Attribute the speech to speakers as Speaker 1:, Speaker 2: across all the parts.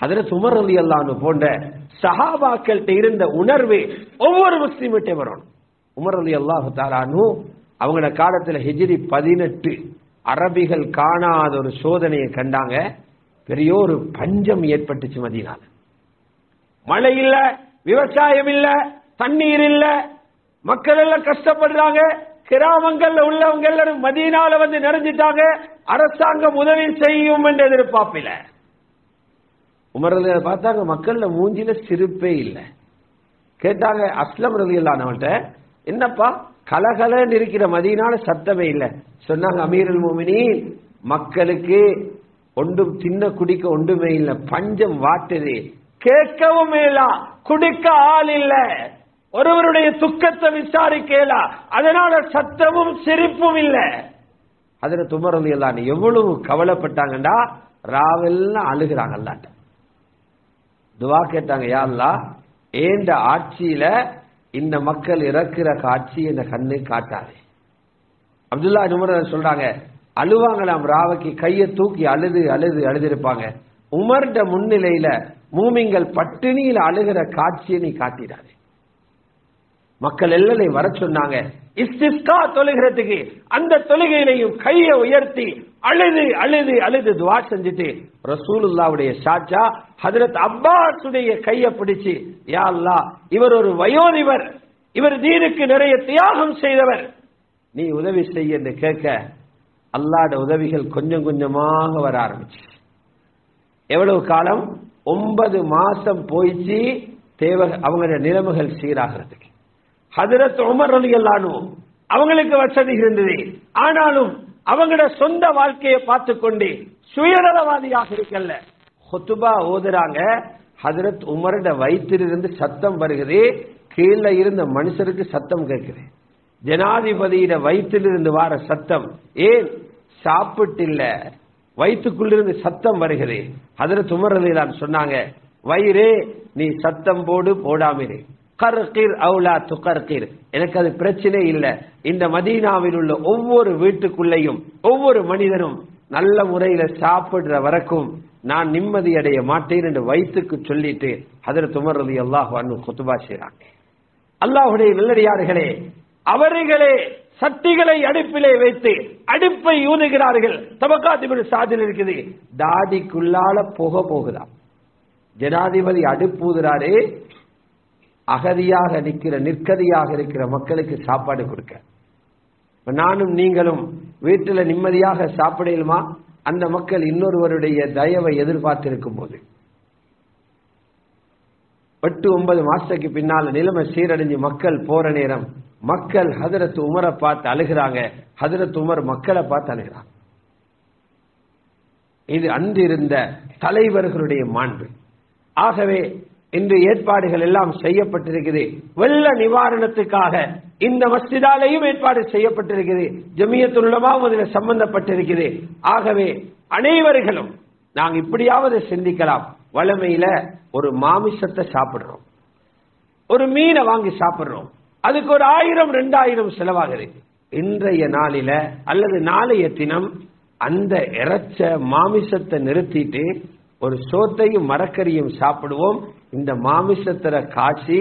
Speaker 1: ஹஜ்ரத் Umar ரலியல்லாஹு அன்ஹு போன்ற சஹாபாக்கள்கிட்ட இருந்த உணர்வு ஒவ்வொரு முஸ்லிமிட்டே வரணும். உமர் ரலியல்லாஹு தஆலா அன்ஹு அவங்களோட காலத்துல ஹிஜ்ரி 18 அரபிகள் காணாத ஒரு சோதனையை கண்டாங்க. பெரிய ஒரு பஞ்சம் ஏற்பட்டுச்சு மதீனால. மழை இல்ல, விவசாயம் இல்ல, தண்ணீர் இல்ல, மக்கள் எல்லாம் கஷ்டப்படுறாங்க. கிராமங்கள்ல உள்ளவங்க எல்லாரும் மதீனால வந்து நிறைஞ்சிட்டாங்க. அரசாங்கம் உதவி செய்யும் என்ற எதிர்பார்ப்பில உமர் ரலியல்லாஹு பார்த்தாங்க, மக்கள்ல மூஞ்சில சிரிப்பே இல்லை. கேட்டாங்க அஸ்லம் ரலியல்லாஹு அன்ஹு, என்னப்பா கலகலன்னு இருக்கிற மதீனால சத்தமே இல்லை. சொன்னாங்க, அமீருல் முஃமினீன், மக்களுக்கு ஒன்றும் சின்ன குடிக்க ஒன்றுமே இல்லை, பஞ்சம் வாட்டுது, கேட்கவும் இல்ல, குடிக்க ஆள் இல்ல, ஒருவருடைய துக்கத்தை விசாரிக்கல, அதனால சத்தமும் சிரிப்பும் இல்ல. ஹஜ்ரத் உமர் ரலியல்லாஹு அன்ஹு எவ்வளவு கவலைப்பட்டாங்கடா, ராவெல்லாம் அழுகிறாங்க. அல்லாஹ்ட்ட துஆ கேட்டாங்க, யா அல்லாஹ், ஏண்ட ஆட்சியில இந்த மக்கள் இறக்குற காட்சி இந்த கண்ணு காட்டாதே. அப்துல்லா உமர் சொல்றாங்க, அழுவாங்களாம், ராவைக்கு கையை தூக்கி அழுது அழுது அழுதிருப்பாங்க. உமர்ட முன்னிலையில மூமின்கள் பட்டினியில அழுகிற காட்சியை நீ காட்டிடாதே. மக்கள் எல்லாம் வர சொன்னாங்க இஸ்திஸ்கா தொழுகிறதுக்கு. அந்த தொழுகையிலையும் கையை உயர்த்தி அழுது அழுது அழுது துஆ செஞ்சுட்டு ரசூலுல்லாஹ்வுடைய சாச்சா ஹஜ்ரத் அப்பாஸுடைய கையை பிடிச்சு, யா அல்லாஹ், இவர் ஒரு வயோதிபர், இவர் தீனுக்கு நிறைய தியாகம் செய்தவர், நீ உதவி செய்ய என்று கேட்க அல்லாஹ்ட உதவிகள் கொஞ்சம் கொஞ்சமாக வர ஆரம்பிச்சு. எவ்வளவு காலம்? 9 மாசம் போயிச்சு தேவை அவங்களுடைய நிலைமைகள் சீராகிறதுக்கு. ஹஜ்ரத் உமர் ரலியல்லாஹு அன்ஹு அவங்களுக்கு வசதி இருந்தது, ஆனாலும் அவங்களோட சொந்த வாழ்க்கையை பார்த்து கொண்டு சுயநலவாதியாக இருக்கல்ல. ஹுத்பா ஓதுறாங்க, ஹஜ்ரத் உமரோட வயிற்றிலிருந்து சத்தம் வருகிறது, கீழே இருந்த மனுஷருக்கு சத்தம் கேட்குது. ஜனாதிபதியிட வயிற்றிலிருந்து வார சத்தம், ஏன் சாப்பிட்டில்ல, வயிற்றுக்குள்ளிருந்து சத்தம் வருகிறது. ஹஜ்ரத் உமர் ரலியல்லாஹு அன்ஹு சொன்னாங்க, வயிறே நீ சத்தம் போடு, போடாமலே கர்கிர் அவுலா துகர்கிர், எனக்கு அது பிரச்சனை இல்லை. இந்த மதீனாவில் உள்ள ஒவ்வொரு வீட்டுக்குள்ளேயும் ஒவ்வொரு மனிதனும் நல்ல முறையில சாப்பிடுற வரைக்கும் நான் நிம்மதி அடைய மாட்டேன் என்று வயிற்றுக்கு சொல்லிட்டு ஹஜ்ரத் உமர் ரலியல்லாஹு அன்ஹு குத்பா செய்றாங்க. அல்லாஹ்வுடைய நல்லடியார்களே, அவர்களே சட்டிகளை அடுப்பிலே வைத்து அடுப்பை ஊதுகிறார்கள். தபக்காத் இப்னு சாதில் இருக்குது, தாடிக்குள்ளால புகை போகுதாம். ஜனாதிபதி அடுப்பு ஊதுறாரு, அகதியாக நிற்கிற நிற்கதியாக இருக்கிற மக்களுக்கு சாப்பாடு கொடுக்க. நானும் நீங்களும் வீட்டில் நிம்மதியாக சாப்பிடலுமா? அந்த மக்கள் இன்னொருவருடைய தயவை எதிர்பார்த்திருக்கும் போது 8-9 மாசத்துக்கு பின்னால் நிலைமை சீரடைஞ்சு மக்கள் போற நேரம் மக்கள் ஹஜ்ரத் உமரை பார்த்து அழுகிறாங்க, ஹஜ்ரத் உமர் மக்களை பார்த்து அழுகிறாங்க. இது அன்றிருந்த தலைவர்களுடைய மாண்பு. ஆகவே இன்று ஏற்பாடுகள் எல்லாம் செய்யப்பட்டிருக்கிறது. வெள்ள நிவாரணத்துக்காக இந்த மஸ்ஜிதாலையும் ஏற்பாடு செய்யப்பட்டிருக்கிறது. ஜமியத்துல் உலமா அதில் சம்பந்தப்பட்டிருக்கிறது. ஆகவே அனைவர்களும் நாங்கள் இப்படியாவது சிந்திக்கலாம். வளமையில ஒரு மாமிசத்தை சாப்பிடுறோம், ஒரு மீனை வாங்கி சாப்பிடுறோம், அதுக்கு ஒரு 1000-2000 செலவாகுது. இன்றைய நாளில அல்லது நாளைய தினம் அந்த இறைச்ச மாமிசத்தை நிறுத்திட்டு ஒரு சோத்தையும் மரக்கறியும் சாப்பிடுவோம். இந்த மாமிசத்திர காட்சி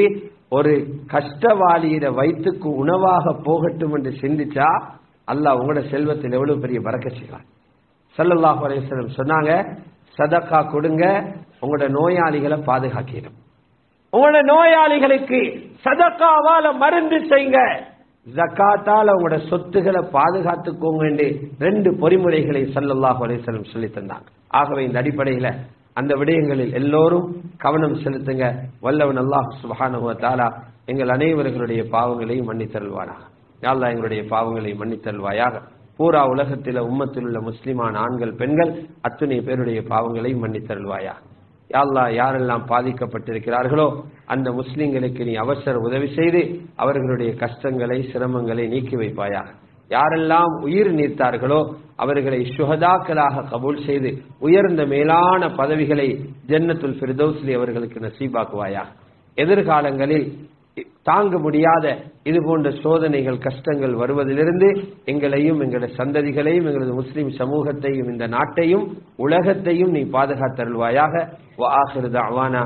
Speaker 1: ஒரு கஷ்டவாளியிட வயிற்றுக்கு உணவாக போகட்டும் என்று சிந்திச்சா அல்லாஹ் உங்களோட செல்வத்தில் எவ்வளவு பெரிய பரக்கத் செய்வார். ஸல்லல்லாஹு அலைஹி வஸல்லம் சொன்னாங்க, சதக்கா கொடுங்க, உங்களோட நோயாளிகளை பாதுகாக்கணும். உங்களோட நோயாளிகளுக்கு சதக்காவால மருந்து செய்யுங்க, ஜகாத்தால உங்களோட சொத்துக்களை பாதுகாத்துக்கோங்க என்று 2 பொறிமுறைகளை ஸல்லல்லாஹு அலைஹி வஸல்லம் சொல்லி தந்தாங்க. ஆகவே இந்த அடிப்படையில் அந்த விடயங்களில் எல்லோரும் கவனம் செலுத்துங்க. வல்லவன் அல்லாஹ் சுப்ஹானஹு வ தஆலா எங்கள் அனைவர்களுடைய பாவங்களையும் மன்னித்தருள்வானாக. யா அல்லாஹ், எங்களுடைய பாவங்களை மன்னித்தருள்வாயாக. பூரா உலகத்தில் உம்மத்தில் உள்ள முஸ்லிமான ஆண்கள் பெண்கள் அத்துணை பேருடைய பாவங்களையும் மன்னித்தருள்வாயாக. யா அல்லாஹ், யாரெல்லாம் பாதிக்கப்பட்டிருக்கிறார்களோ அந்த முஸ்லிம்களுக்கு நீ அவசர உதவி செய்து அவர்களுடைய கஷ்டங்களை சிரமங்களை நீக்கி வைப்பாயாக. யாரெல்லாம் உயிர் நீத்தார்களோ அவர்களை ஷுஹதாக்களாக கபூல் செய்து உயர்ந்த மேலான பதவிகளை ஜன்னத்துல் ஃபிர்தௌஸ்லி அவர்களுக்கு நசீபாக்குவாயாக. எதிர்காலங்களில் தாங்க முடியாத இது போன்ற சோதனைகள் கஷ்டங்கள் வருவதிலிருந்து எங்களையும் எங்களுடைய சந்ததிகளையும் எங்களது முஸ்லிம் சமூகத்தையும் இந்த நாட்டையும் உலகத்தையும் நீ பாதுகாத்தருள்வாயாக. வ ஆகிரு தஅவானா